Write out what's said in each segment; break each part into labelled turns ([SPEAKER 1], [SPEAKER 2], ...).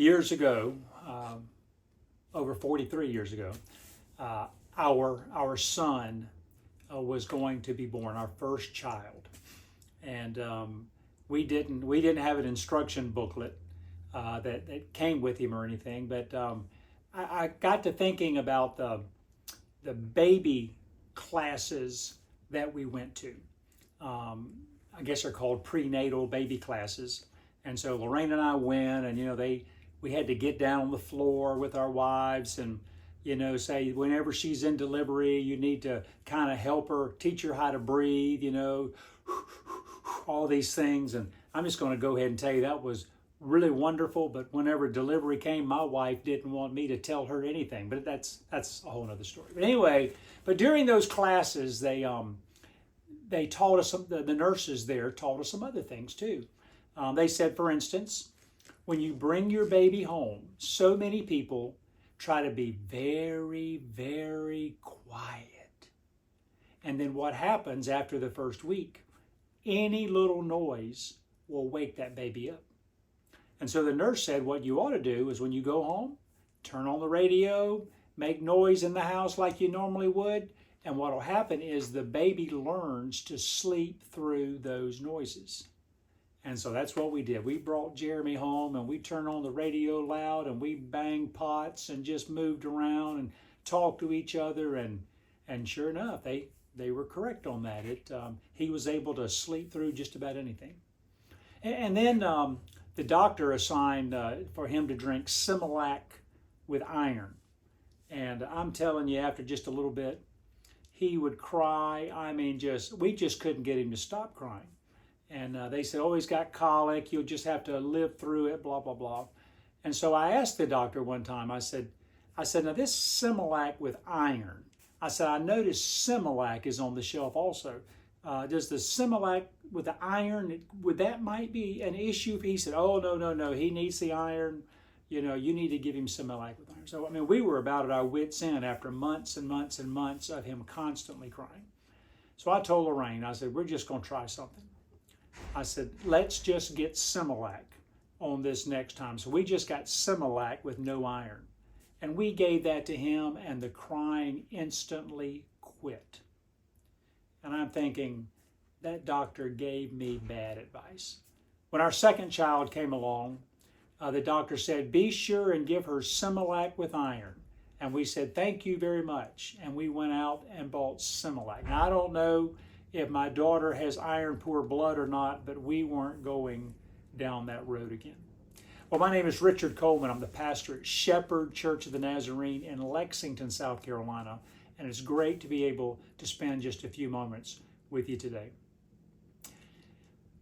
[SPEAKER 1] Years ago, over 43 years ago, our son was going to be born, our first child, and we didn't have an instruction booklet that came with him or anything, but I got to thinking about the baby classes that we went to. I guess they're called prenatal baby classes. And so Lorraine and I went, and we had to get down on the floor with our wives and say whenever she's in delivery, you need to kind of help her, teach her how to breathe, all these things. And I'm just going to go ahead and tell you that was really wonderful. But whenever delivery came, my wife didn't want me to tell her anything. But that's a whole other story. But anyway, during those classes, they taught us the nurses there taught us some other things too. They said, for instance, when you bring your baby home, so many people try to be very, very quiet. And then what happens after the first week? Any little noise will wake that baby up. And so the nurse said, what you ought to do is when you go home, turn on the radio, make noise in the house like you normally would. And what will happen is the baby learns to sleep through those noises. And so that's what we did. We brought Jeremy home and we turned on the radio loud and we banged pots and just moved around and talked to each other. And sure enough, they were correct on that. He was able to sleep through just about anything. And then the doctor assigned for him to drink Similac with iron. And I'm telling you, after just a little bit, he would cry. We just couldn't get him to stop crying. And they said, oh, he's got colic. You'll just have to live through it, blah, blah, blah. And so I asked the doctor one time, I said, now this Similac with iron, I said, I noticed Similac is on the shelf also. Does the Similac with the iron, would that might be an issue? He said, oh, no, he needs the iron. You need to give him Similac with iron. So, we were about at our wits' end after months and months and months of him constantly crying. So I told Lorraine, I said, we're just going to try something. I said, let's just get Similac on this next time. So we just got Similac with no iron. And we gave that to him, and the crying instantly quit. And I'm thinking, that doctor gave me bad advice. When our second child came along, the doctor said, be sure and give her Similac with iron. And we said, thank you very much. And we went out and bought Similac. Now, I don't know if my daughter has iron poor blood or not, but we weren't going down that road again. Well, my name is Richard Coleman. I'm the pastor at Shepherd Church of the Nazarene in Lexington, South Carolina. And it's great to be able to spend just a few moments with you today.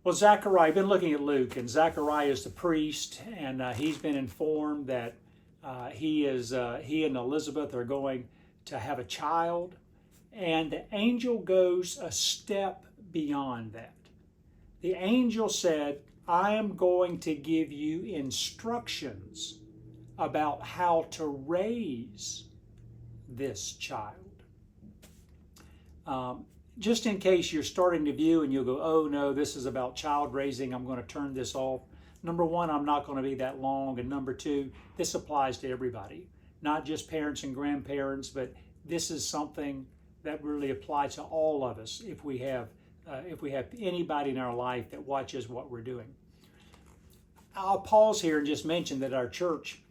[SPEAKER 1] Well, Zechariah, I've been looking at Luke, and Zechariah is the priest, and he's been informed that he and Elizabeth are going to have a child, and the angel goes a step beyond that. The angel said, I am going to give you instructions about how to raise this child. Just in case you're starting to view and you'll go, oh no, this is about child raising, I'm going to turn this off. Number one, I'm not going to be that long. And number two, this applies to everybody, not just parents and grandparents, but this is something that really applies to all of us if we have anybody in our life that watches what we're doing. I'll pause here and just mention that our church,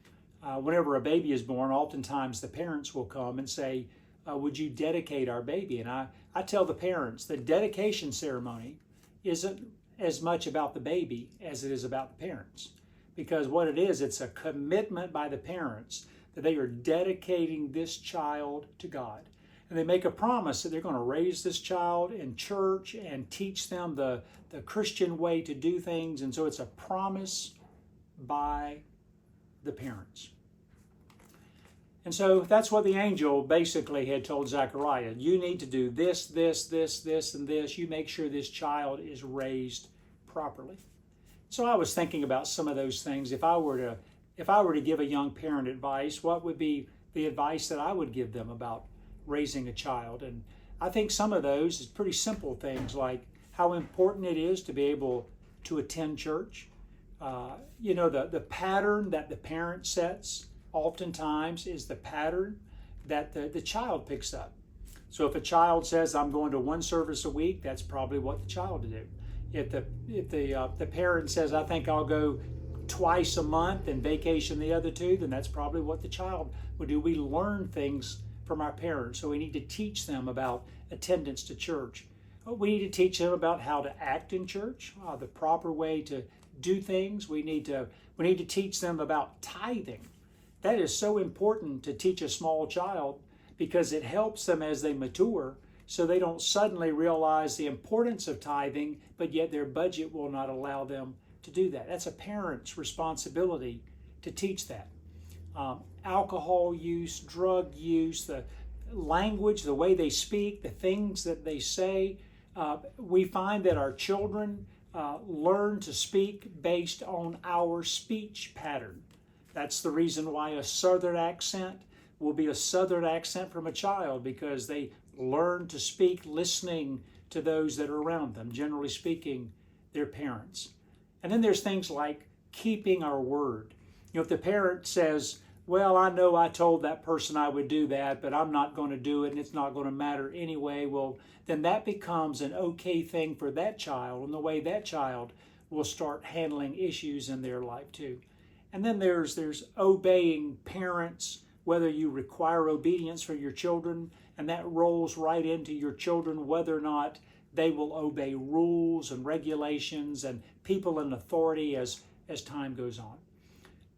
[SPEAKER 1] whenever a baby is born, oftentimes the parents will come and say, would you dedicate our baby? And I tell the parents the dedication ceremony isn't as much about the baby as it is about the parents. Because what it is, it's a commitment by the parents that they are dedicating this child to God. And they make a promise that they're going to raise this child in church and teach them the Christian way to do things. And so it's a promise by the parents. And so that's what the angel basically had told Zechariah. You need to do this, this, this, this, and this. You make sure this child is raised properly. So I was thinking about some of those things. If I were to give a young parent advice, what would be the advice that I would give them about raising a child? And I think some of those is pretty simple things like how important it is to be able to attend church. The pattern that the parent sets oftentimes is the pattern that the child picks up. So if a child says, I'm going to one service a week, that's probably what the child will do. If the parent says, I think I'll go twice a month and vacation the other two, then that's probably what the child will do. We learn things from our parents, so we need to teach them about attendance to church. We need to teach them about how to act in church, the proper way to do things. We need to teach them about tithing. That is so important to teach a small child because it helps them as they mature, so they don't suddenly realize the importance of tithing, but yet their budget will not allow them to do that. That's a parent's responsibility to teach that. Alcohol use, drug use, the language, the way they speak, the things that they say. We find that our children learn to speak based on our speech pattern. That's the reason why a Southern accent will be a Southern accent from a child, because they learn to speak listening to those that are around them, generally speaking, their parents. And then there's things like keeping our word. If the parent says, well, I know I told that person I would do that, but I'm not going to do it and it's not going to matter anyway, well, then that becomes an okay thing for that child, and the way that child will start handling issues in their life too. And then there's obeying parents, whether you require obedience for your children, and that rolls right into your children, whether or not they will obey rules and regulations and people in authority as time goes on.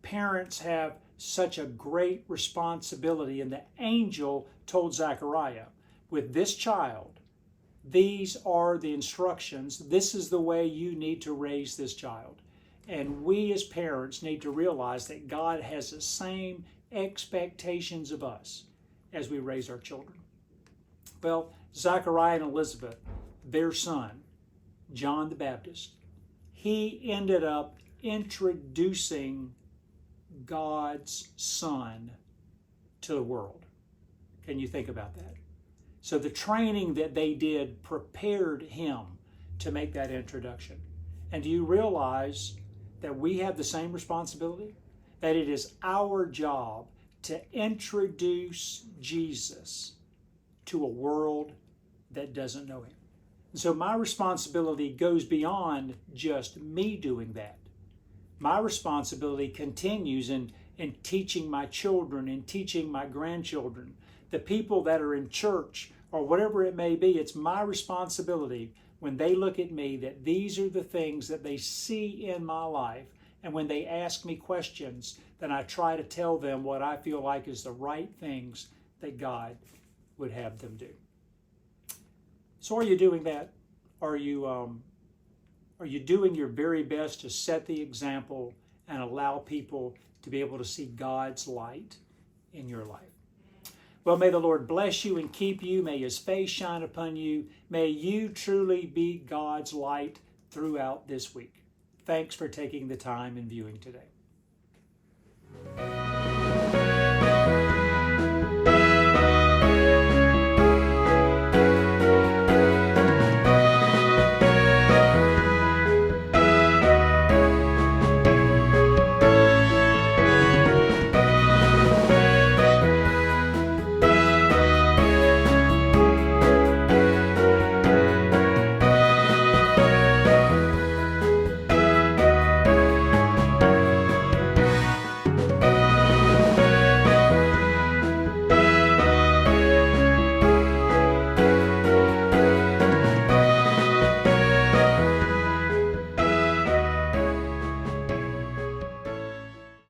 [SPEAKER 1] Parents have such a great responsibility, and the angel told Zechariah, with this child, these are the instructions. This is the way you need to raise this child. And we as parents need to realize that God has the same expectations of us as we raise our children. Well, Zechariah and Elizabeth, their son, John the Baptist, he ended up introducing God's Son to the world. Can you think about that? So the training that they did prepared him to make that introduction. And do you realize that we have the same responsibility? That it is our job to introduce Jesus to a world that doesn't know him. And so my responsibility goes beyond just me doing that. My responsibility continues in teaching my children and teaching my grandchildren, the people that are in church or whatever it may be. It's my responsibility when they look at me that these are the things that they see in my life. And when they ask me questions, then I try to tell them what I feel like is the right things that God would have them do. So are you doing that? Are you doing your very best to set the example and allow people to be able to see God's light in your life? Well, may the Lord bless you and keep you. May his face shine upon you. May you truly be God's light throughout this week. Thanks for taking the time and viewing today.